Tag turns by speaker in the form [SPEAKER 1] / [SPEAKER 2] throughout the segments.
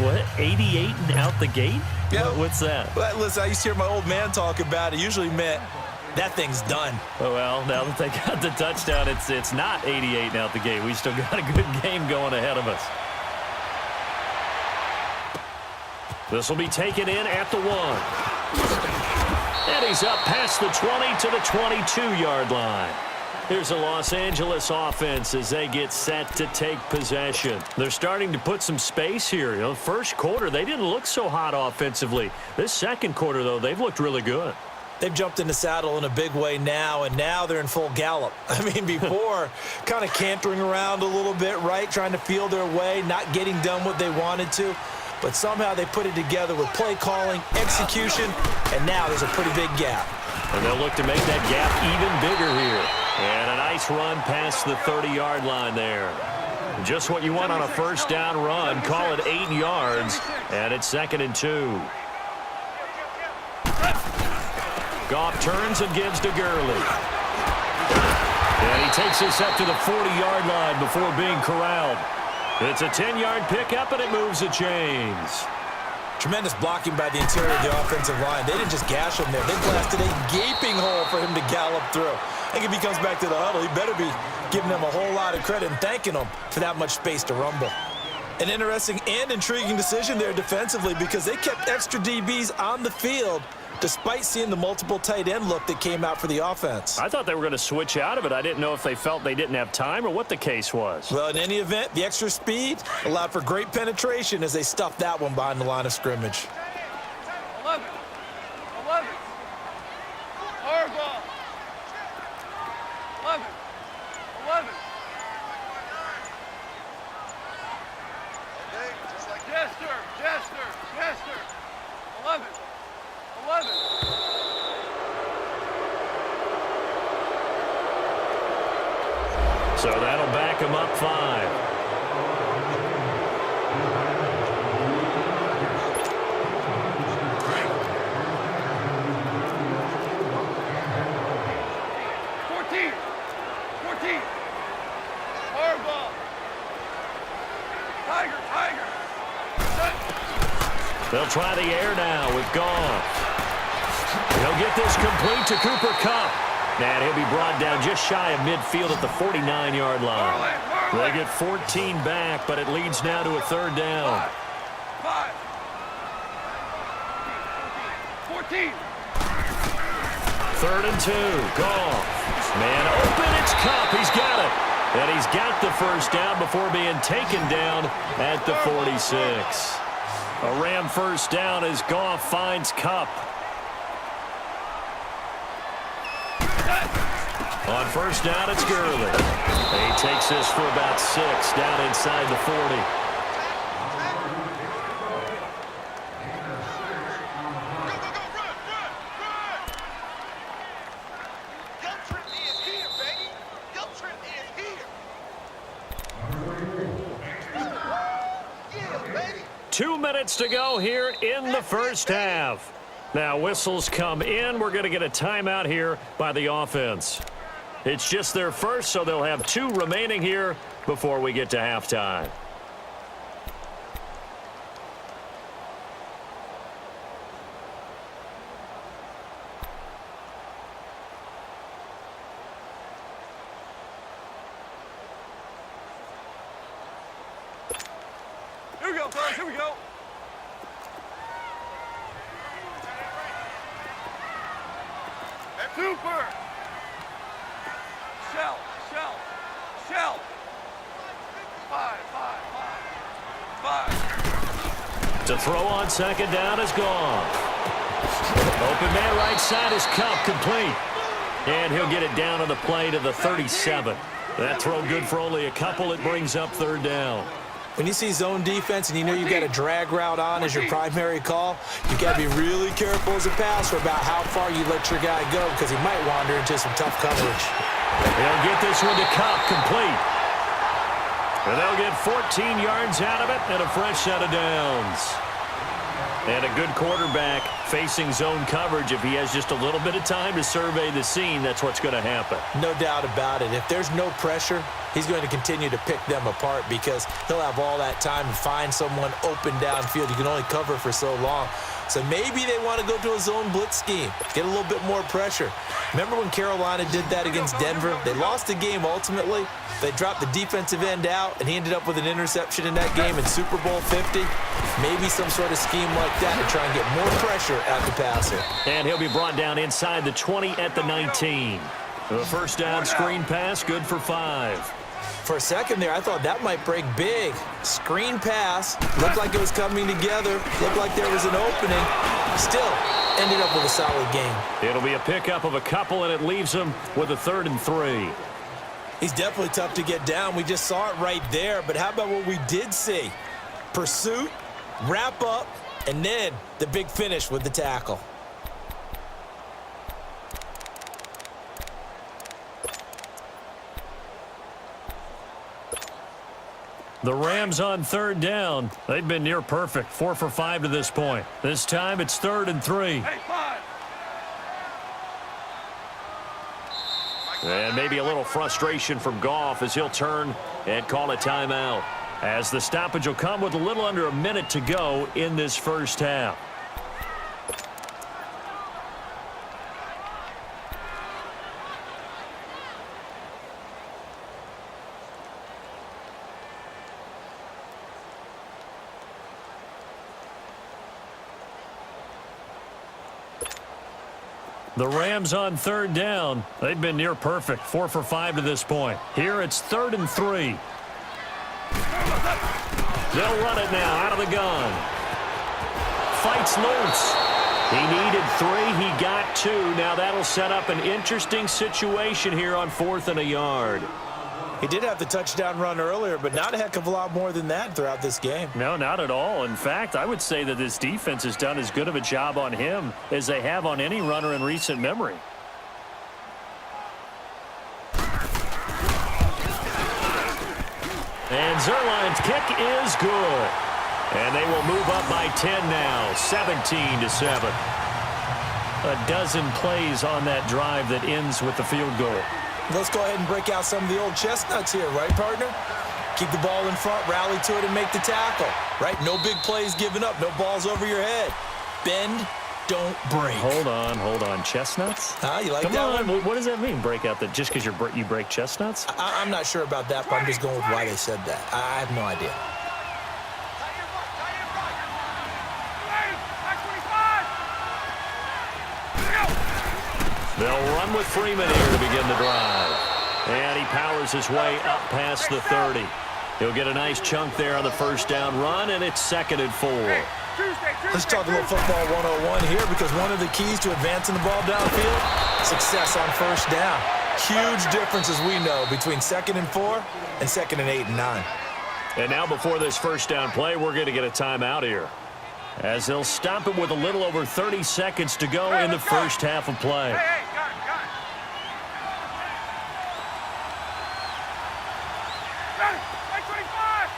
[SPEAKER 1] What? 88 and out the gate?
[SPEAKER 2] Yeah.
[SPEAKER 1] What's that?
[SPEAKER 2] Well, listen, I used to hear my old man talk about it. Usually meant that thing's done.
[SPEAKER 1] Oh, well, now that they got the touchdown, it's not 88 and out the gate. We still got a good game going ahead of us. This will be taken in at the 1. And he's up past the 20 to the 22-yard line. Here's the Los Angeles offense as they get set to take possession. They're starting to put some space here. You know, first quarter, they didn't look so hot offensively. This second quarter, though, they've looked really good.
[SPEAKER 2] They've jumped in the saddle in a big way now, and now they're in full gallop. I mean, before, kind of cantering around a little bit, right, trying to feel their way, not getting done what they wanted to. But somehow they put it together with play calling, execution, and now there's a pretty big gap.
[SPEAKER 1] And they'll look to make that gap even bigger here. And a nice run past the 30-yard line there. Just what you want on a first down run. Call it 8 yards, and it's 2nd and 2. Goff turns and gives to Gurley. And he takes this up to the 40-yard line before being corralled. It's a 10-yard pickup, and it moves the chains.
[SPEAKER 2] Tremendous blocking by the interior of the offensive line. They didn't just gash him there. They blasted a gaping hole for him to gallop through. I think if he comes back to the huddle, he better be giving them a whole lot of credit and thanking them for that much space to rumble. An interesting and intriguing decision there defensively because they kept extra DBs on the field despite seeing the multiple tight end look that came out for the offense.
[SPEAKER 1] I thought they were going to switch out of it. I didn't know if they felt they didn't have time or what the case was.
[SPEAKER 2] Well, in any event, the extra speed allowed for great penetration as they stuffed that one behind the line of scrimmage.
[SPEAKER 3] 11. Hard ball. 11. Jester. 11.
[SPEAKER 1] So that'll back him up 5.
[SPEAKER 3] Hard ball. Tiger.
[SPEAKER 1] They'll try the air now with Goff. He'll get this complete to Cooper Kupp. And he'll be brought down just shy of midfield at the 49-yard line. They get 14 back, but it leads now to a 3rd down.
[SPEAKER 3] 14.
[SPEAKER 1] 3rd and 2. Goff. Man open, it's Kupp. He's got it. And he's got the first down before being taken down at the 46. A Ram first down as Goff finds Kupp. On first down, it's Gurley. He takes this for about 6 down inside the 40.
[SPEAKER 3] Baby.
[SPEAKER 1] 2 minutes to go here in the first half. Now whistles come in. We're going to get a timeout here by the offense. It's just their first, so they'll have 2 remaining here before we get to halftime.
[SPEAKER 3] Here we go, fellas. Here we go. Super. Shell. 5.
[SPEAKER 1] To throw on second down is Goff. Open man right side is Kupp, complete. And he'll get it down on the play to the 37. That throw good for only a couple. It brings up 3rd down.
[SPEAKER 2] When you see zone defense and you know you've got a drag route on as your primary call, you've got to be really careful as a passer about how far you let your guy go because he might wander into some tough coverage.
[SPEAKER 1] They'll get this one to Kupp, complete. And they'll get 14 yards out of it and a fresh set of downs. And a good quarterback facing zone coverage. If he has just a little bit of time to survey the scene, that's what's going to happen.
[SPEAKER 2] No doubt about it. If there's no pressure, he's going to continue to pick them apart because he'll have all that time to find someone open downfield. You can only cover for so long. So maybe they want to go to a zone blitz scheme, get a little bit more pressure. Remember when Carolina did that against Denver? They lost the game ultimately. They dropped the defensive end out, and he ended up with an interception in that game in Super Bowl 50. Maybe some sort of scheme like that to try and get more pressure at the passer.
[SPEAKER 1] And he'll be brought down inside the 20 at the 19. The first down screen pass, good for 5.
[SPEAKER 2] For a second there, I thought that might break big. Screen pass, looked like it was coming together, looked like there was an opening. Still, ended up with a solid game.
[SPEAKER 1] It'll be a pickup of a couple, and it leaves him with a 3rd and 3.
[SPEAKER 2] He's definitely tough to get down. We just saw it right there, but how about what we did see? Pursuit, wrap up, and then the big finish with the tackle.
[SPEAKER 1] The Rams on 3rd down. They've been near perfect, 4 for 5 to this point. This time it's 3rd and 3.
[SPEAKER 3] Hey, 5.
[SPEAKER 1] And maybe a little frustration from Goff as he'll turn and call a timeout. As the stoppage will come with a little under a minute to go in this first half. The Rams on 3rd down. They've been near perfect, 4 for 5 to this point. Here it's 3rd and 3. They'll run it now out of the gun. Fights loose. He needed 3. He got 2. Now that'll set up an interesting situation here on 4th and a yard.
[SPEAKER 2] He did have the touchdown run earlier, but not a heck of a lot more than that throughout this game.
[SPEAKER 1] No, not at all. In fact, I would say that this defense has done as good of a job on him as they have on any runner in recent memory. And Zerline's kick is good. And they will move up by 10 now, 17-7. A dozen plays on that drive that ends with the field goal.
[SPEAKER 2] Let's go ahead and break out some of the old chestnuts here, right, partner? Keep the ball in front, rally to it, and make the tackle, right? No big plays given up, no balls over your head. Bend, don't break.
[SPEAKER 1] Hold on. Chestnuts?
[SPEAKER 2] Huh? You like
[SPEAKER 1] Come
[SPEAKER 2] that
[SPEAKER 1] on.
[SPEAKER 2] one?
[SPEAKER 1] What does that mean, break out that just because you break chestnuts?
[SPEAKER 2] I'm not sure about that, but I'm just going with why they said that. I have no idea.
[SPEAKER 1] They'll run with Freeman here to begin the drive. And he powers his way up past the 30. He'll get a nice chunk there on the first down run, and it's 2nd and 4.
[SPEAKER 2] Let's talk a little football 101 here because one of the keys to advancing the ball downfield, success on first down. Huge difference, as we know, between 2nd and 4 and 2nd and 8 and 9.
[SPEAKER 1] And now before this first down play, we're going to get a timeout here, as they'll stop it with a little over 30 seconds to go in the first half of play.
[SPEAKER 3] Hey, got it. Got it. Hey, 25.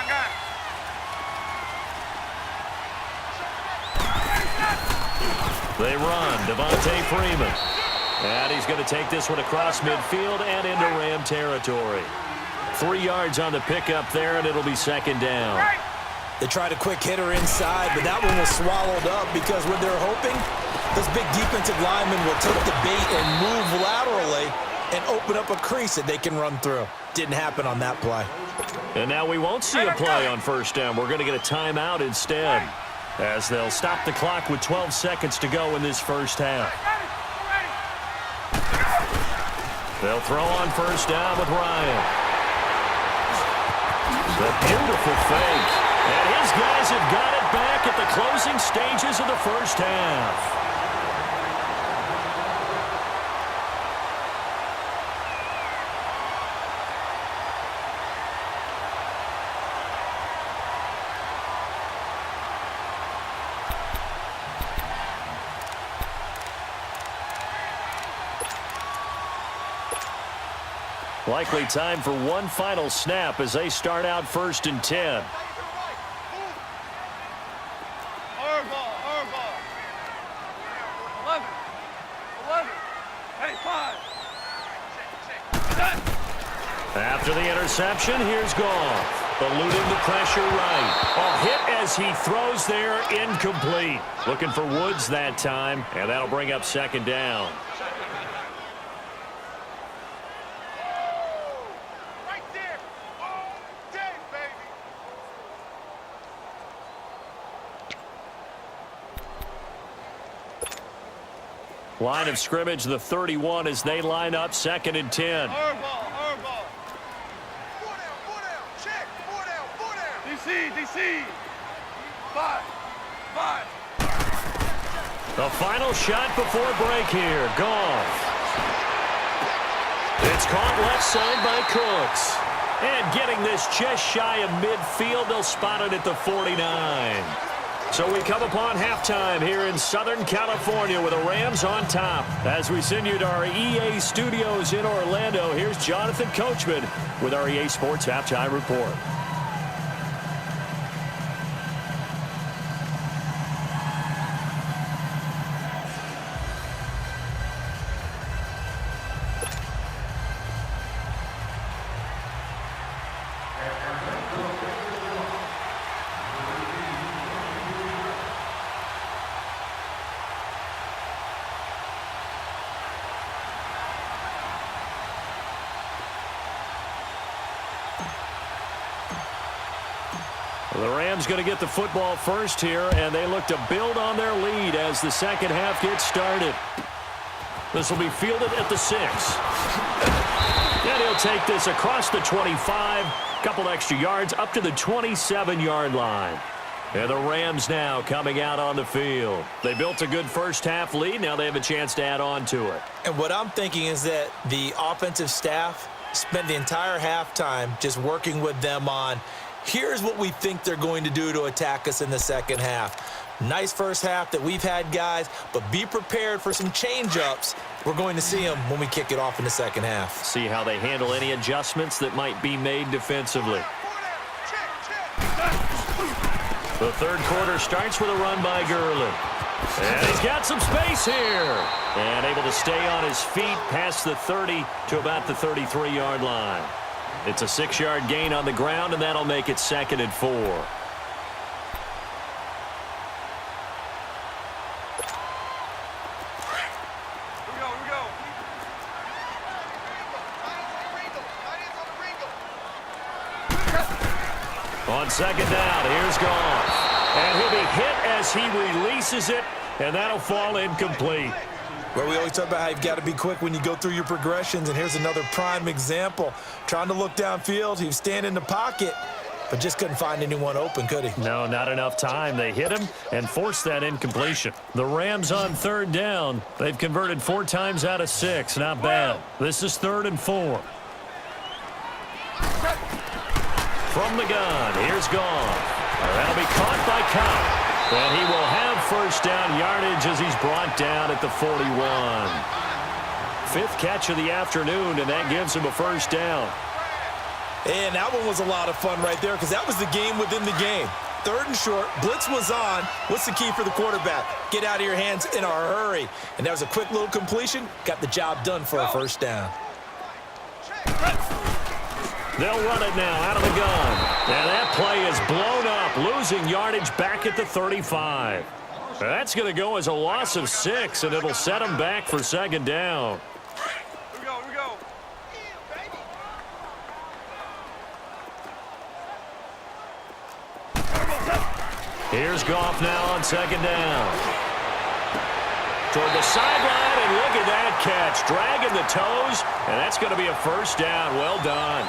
[SPEAKER 3] Got it.
[SPEAKER 1] They run, Devontae Freeman. And he's going to take this one across midfield and into Ram territory. 3 yards on the pickup there, and it'll be 2nd down.
[SPEAKER 2] They tried a quick hitter inside, but that one was swallowed up because what they're hoping, this big defensive lineman will take the bait and move laterally and open up a crease that they can run through. Didn't happen on that play.
[SPEAKER 1] And now we won't see a play on first down. We're going to get a timeout instead, as they'll stop the clock with 12 seconds to go in this first half. They'll throw on first down with Ryan. The beautiful fake. And his guys have got it back at the closing stages of the first half. Likely time for one final snap as they start out 1st and 10. After the interception, here's Goff. Eluding the pressure right. A hit as he throws there, incomplete. Looking for Woods that time, and that'll bring up second down.
[SPEAKER 3] Right there. All day, baby.
[SPEAKER 1] Line of scrimmage, the 31, as they line up, 2nd and 10.
[SPEAKER 3] Hard ball. 4 down. Check. 4 down. DC. 5.
[SPEAKER 1] The final shot before break here. Goff. It's caught left side by Cooks. And getting this just shy of midfield, they'll spot it at the 49. So we come upon halftime here in Southern California with the Rams on top. As we send you to our EA studios in Orlando, here's Jonathan Coachman with our EA Sports Halftime Report. The Rams going to get the football first here, and they look to build on their lead as the second half gets started. This will be fielded at the 6. And he'll take this across the 25, couple extra yards up to the 27-yard line. And the Rams now coming out on the field. They built a good first half lead. Now they have a chance to add on to it.
[SPEAKER 2] And what I'm thinking is that the offensive staff spent the entire halftime just working with them on, here's what we think they're going to do to attack us in the second half. Nice first half that we've had, guys, but be prepared for some change-ups. We're going to see them when we kick it off in the second half.
[SPEAKER 1] See how they handle any adjustments that might be made defensively. The third quarter starts with a run by Gurley. And he's got some space here. And able to stay on his feet past the 30 to about the 33-yard line. It's a 6-yard gain on the ground, and that'll make it 2nd and 4.
[SPEAKER 3] Here we go.
[SPEAKER 1] On second down, here's Goff. And he'll be hit as he releases it, and that'll fall incomplete.
[SPEAKER 2] Well, we always talk about how you've got to be quick when you go through your progressions, and here's another prime example. Trying to look downfield, he was standing in the pocket, but just couldn't find anyone open, could he?
[SPEAKER 1] No, not enough time. They hit him and forced that incompletion. The Rams on third down. They've converted 4 times out of 6. Not bad. This is 3rd and 4. From the gun, here's Goff. That'll be caught by Cobb. And he will have first down yardage as he's brought down at the 41. 5th catch of the afternoon, and that gives him a first down.
[SPEAKER 2] And that one was a lot of fun right there because that was the game within the game. 3rd and short, blitz was on. What's the key for the quarterback? Get out of your hands in a hurry. And that was a quick little completion. Got the job done for a first down.
[SPEAKER 1] They'll run it now out of the gun. And that play is blown up, losing yardage back at the 35. That's going to go as a loss of 6, and it'll set them back for second down.
[SPEAKER 3] Here we go.
[SPEAKER 1] Here's Goff now on second down. Toward the sideline, and look at that catch. Dragging the toes, and that's going to be a first down. Well done.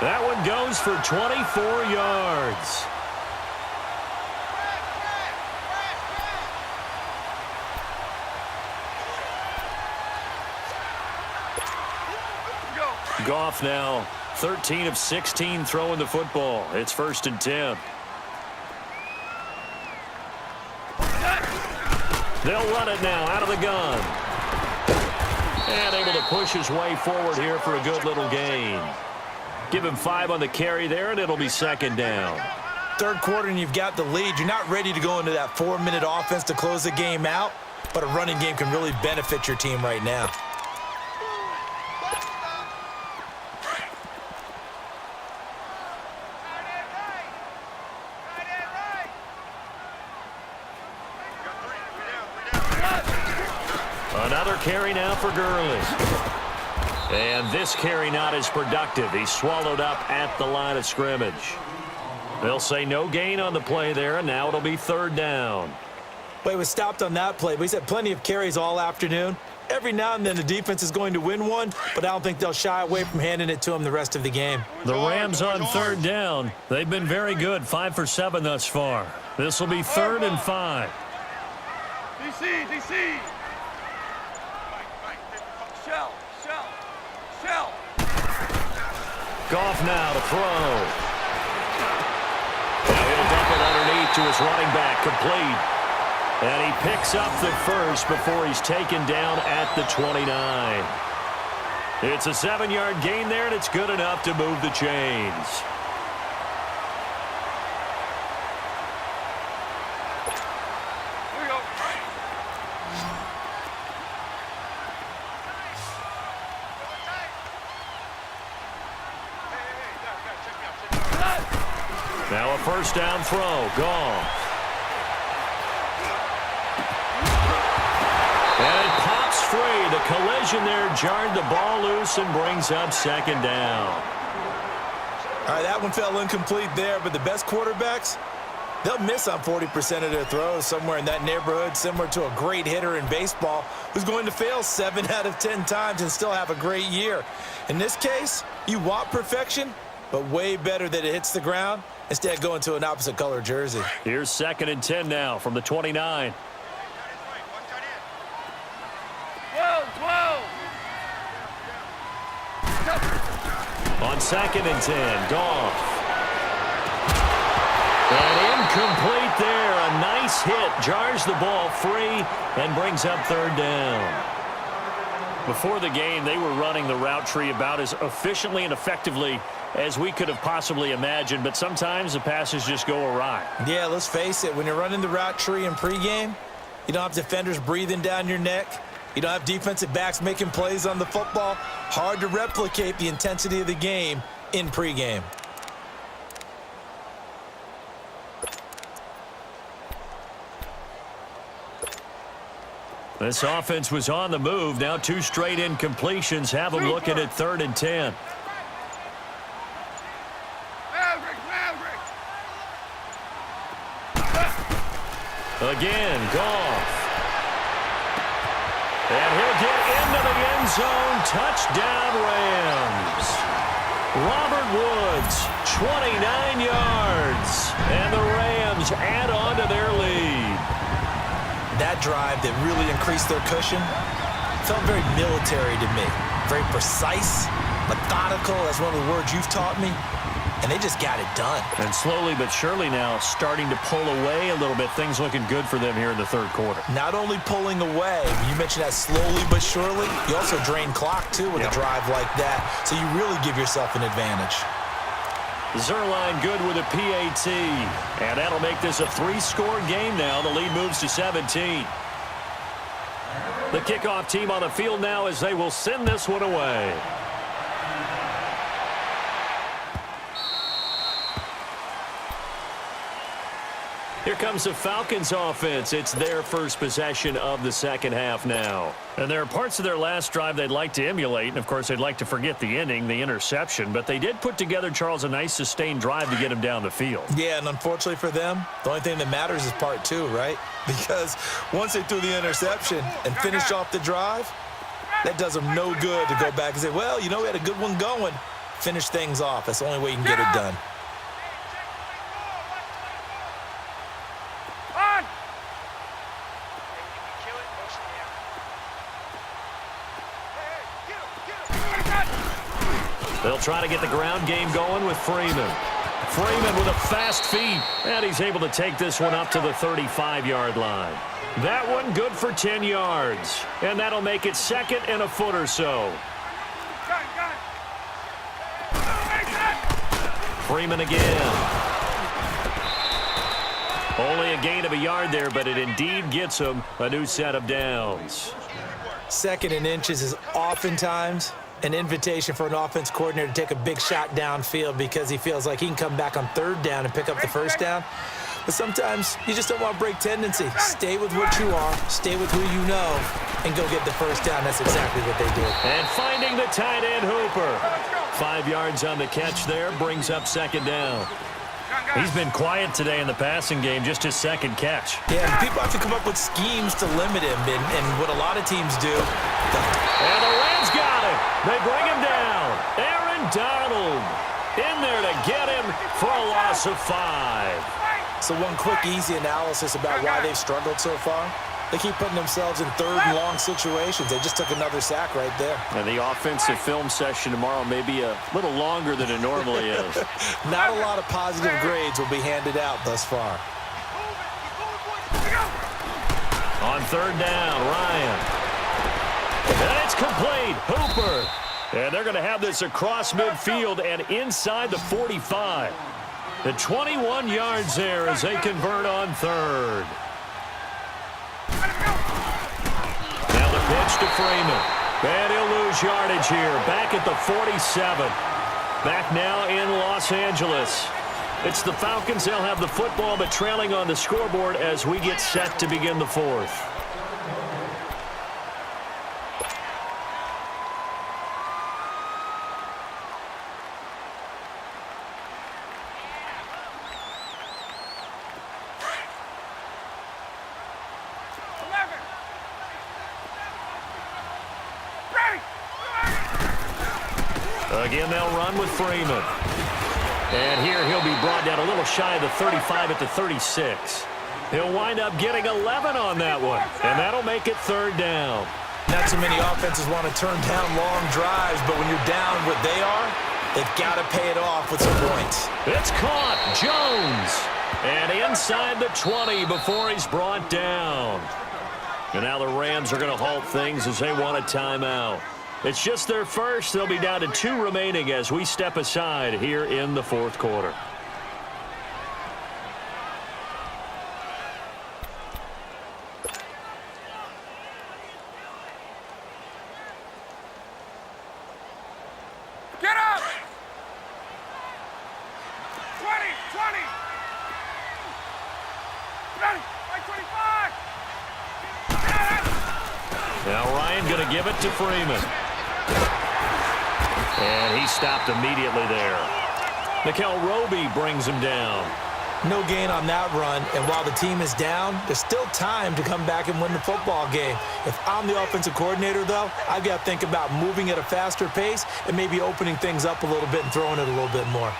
[SPEAKER 1] That one goes for 24 yards. Goff now 13 of 16 throwing the football. It's 1st and 10. They'll run it now out of the gun. And able to push his way forward here for a good little gain. Give him 5 on the carry there, and it'll be second down.
[SPEAKER 2] 3rd quarter, and you've got the lead. You're not ready to go into that 4-minute offense to close the game out, but a running game can really benefit your team right now.
[SPEAKER 1] Another carry now for Gurley. And this carry not as productive. He's swallowed up at the line of scrimmage. They'll say no gain on the play there, and now it'll be third down.
[SPEAKER 2] Well, he was stopped on that play, but he's had plenty of carries all afternoon. Every now and then the defense is going to win one, but I don't think they'll shy away from handing it to him the rest of the game.
[SPEAKER 1] The Rams on third down. They've been very good, 5 for 7 thus far. This will be 3rd and 5.
[SPEAKER 3] DC. Shell.
[SPEAKER 1] Goff now to throw. And he'll dump it underneath to his running back, complete. And he picks up the first before he's taken down at the 29. It's a 7-yard gain there, and it's good enough to move the chains.
[SPEAKER 3] Here we go.
[SPEAKER 1] Now a first down throw. Goff. And it pops free. The collision there jarred the ball loose and brings up second down.
[SPEAKER 2] All right, that one fell incomplete there, but the best quarterbacks, they'll miss on 40% of their throws, somewhere in that neighborhood, similar to a great hitter in baseball who's going to fail 7 out of 10 times and still have a great year. In this case, you want perfection, but way better that it hits the ground instead of going to an opposite color jersey.
[SPEAKER 1] Here's 2nd and 10 now from the 29.
[SPEAKER 3] 12.
[SPEAKER 1] On 2nd and 10, Goff. And incomplete there. A nice hit. Jars the ball free and brings up 3rd down. Before the game, they were running the route tree about as efficiently and effectively as we could have possibly imagined, but sometimes the passes just go awry.
[SPEAKER 2] Yeah, let's face it. When you're running the route tree in pregame, you don't have defenders breathing down your neck. You don't have defensive backs making plays on the football. Hard to replicate the intensity of the game in pregame.
[SPEAKER 1] This offense was on the move. Now 2 straight incompletions have them looking at 3rd and 10.
[SPEAKER 3] Maverick.
[SPEAKER 1] Again, Goff. And he'll get into the end zone. Touchdown, Rams. Robert Woods, 29 yards. And the Rams add on to their lead.
[SPEAKER 2] That drive that really increased their cushion felt very military to me. Very precise, methodical. That's one of the words you've taught me. And they just got it done.
[SPEAKER 1] And slowly but surely now starting to pull away a little bit. Things looking good for them here in the 3rd quarter.
[SPEAKER 2] Not only pulling away, you mentioned that slowly but surely, you also drain clock, too, with a drive like that. So you really give yourself an advantage.
[SPEAKER 1] Zerline good with a PAT. And that'll make this a 3-score game now. The lead moves to 17. The kickoff team on the field now as they will send this one away. Here comes the Falcons offense. It's their first possession of the second half now. And there are parts of their last drive they'd like to emulate. And, of course, they'd like to forget the ending, the interception. But they did put together, Charles, a nice sustained drive to get him down the field.
[SPEAKER 2] Yeah, and unfortunately for them, the only thing that matters is part 2, right? Because once they threw the interception and finished off the drive, that does them no good to go back and say, well, you know, we had a good one going. Finish things off. That's the only way you can get it done.
[SPEAKER 1] They'll try to get the ground game going with Freeman. Freeman with a fast feet, and he's able to take this one up to the 35-yard line. That one good for 10 yards, and that'll make it 2nd and a foot or so. Freeman again. Only a gain of a yard there, but it indeed gets him a new set of downs.
[SPEAKER 2] 2nd and inches is oftentimes an invitation for an offense coordinator to take a big shot downfield because he feels like he can come back on 3rd down and pick up the first down. But sometimes you just don't want to break tendency. Stay with what you are, stay with who you know, and go get the first down. That's exactly what they did.
[SPEAKER 1] And finding the tight end, Hooper. 5 yards on the catch there, brings up second down. He's been quiet today in the passing game, just his second catch.
[SPEAKER 2] Yeah, people have to come up with schemes to limit him, and what a lot of teams do.
[SPEAKER 1] And the Rams got him. They bring him down. Aaron Donald in there to get him for a loss of 5.
[SPEAKER 2] So one quick, easy analysis about why they've struggled so far. They keep putting themselves in third and long situations. They just took another sack right there.
[SPEAKER 1] And the offensive film session tomorrow may be a little longer than it normally is.
[SPEAKER 2] Not a lot of positive grades will be handed out thus far.
[SPEAKER 1] On third down, Ryan. And it's complete. Hooper. And they're going to have this across midfield and inside the 45. The 21 yards there as they convert on third. Now the pitch to Freeman. And he'll lose yardage here. Back at the 47. Back now in Los Angeles. It's the Falcons. They'll have the football, but trailing on the scoreboard as we get set to begin the fourth. Again, they'll run with Freeman. And here he'll be brought down a little shy of the 35 at the 36. He'll wind up getting 11 on that one, and that'll make it third down.
[SPEAKER 2] Not too many offenses want to turn down long drives, but when you're down what they are, they've got to pay it off with some points.
[SPEAKER 1] It's caught. Jones. And inside the 20 before he's brought down. And now the Rams are going to halt things as they want a timeout. It's just their first. They'll be down to 2 remaining as we step aside here in the fourth quarter.
[SPEAKER 3] Get up! 20, 20! Ready, like 25!
[SPEAKER 1] Now Ryan going to give it to Freeman. And he stopped immediately there. Nickel Roby brings him down.
[SPEAKER 2] No gain on that run, and while the team is down, there's still time to come back and win the football game. If I'm the offensive coordinator, though, I've got to think about moving at a faster pace and maybe opening things up a little bit and throwing it a little bit more.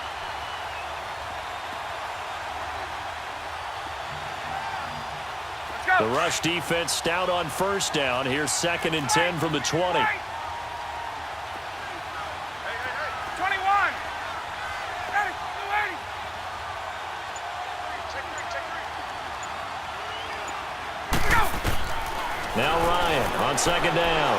[SPEAKER 1] The rush defense stout on first down. Here's 2nd and 10 from the 20.
[SPEAKER 3] 21! Ready, 280!
[SPEAKER 1] Now Ryan on 2nd down.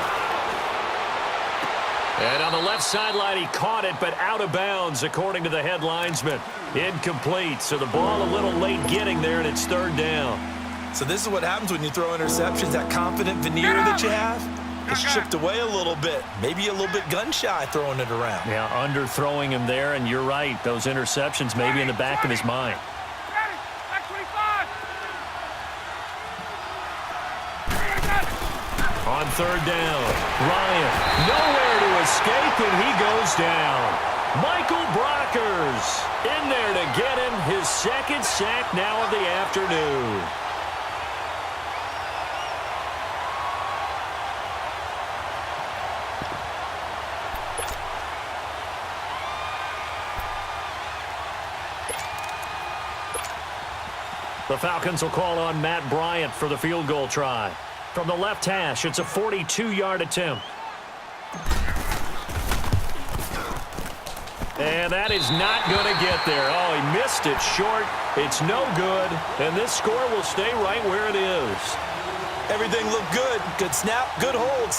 [SPEAKER 1] And on the left sideline, he caught it, but out of bounds, according to the head linesman. Incomplete, so the ball a little late getting there, and it's 3rd down.
[SPEAKER 2] So this is what happens when you throw interceptions. That confident veneer that you have is chipped away a little bit. Maybe a little bit gun-shy throwing it around.
[SPEAKER 1] Yeah, underthrowing him there, and you're right. Those interceptions may be in the back of his mind.
[SPEAKER 3] Ready, like 25!
[SPEAKER 1] On 3rd down, Ryan nowhere to escape, and he goes down. Michael Brockers in there to get him his 2nd sack now of the afternoon. The Falcons will call on Matt Bryant for the field goal try. From the left hash, it's a 42-yard attempt. And that is not going to get there. Oh, he missed it short. It's no good. And this score will stay right where it is.
[SPEAKER 2] Everything looked good. Good snap, good hold.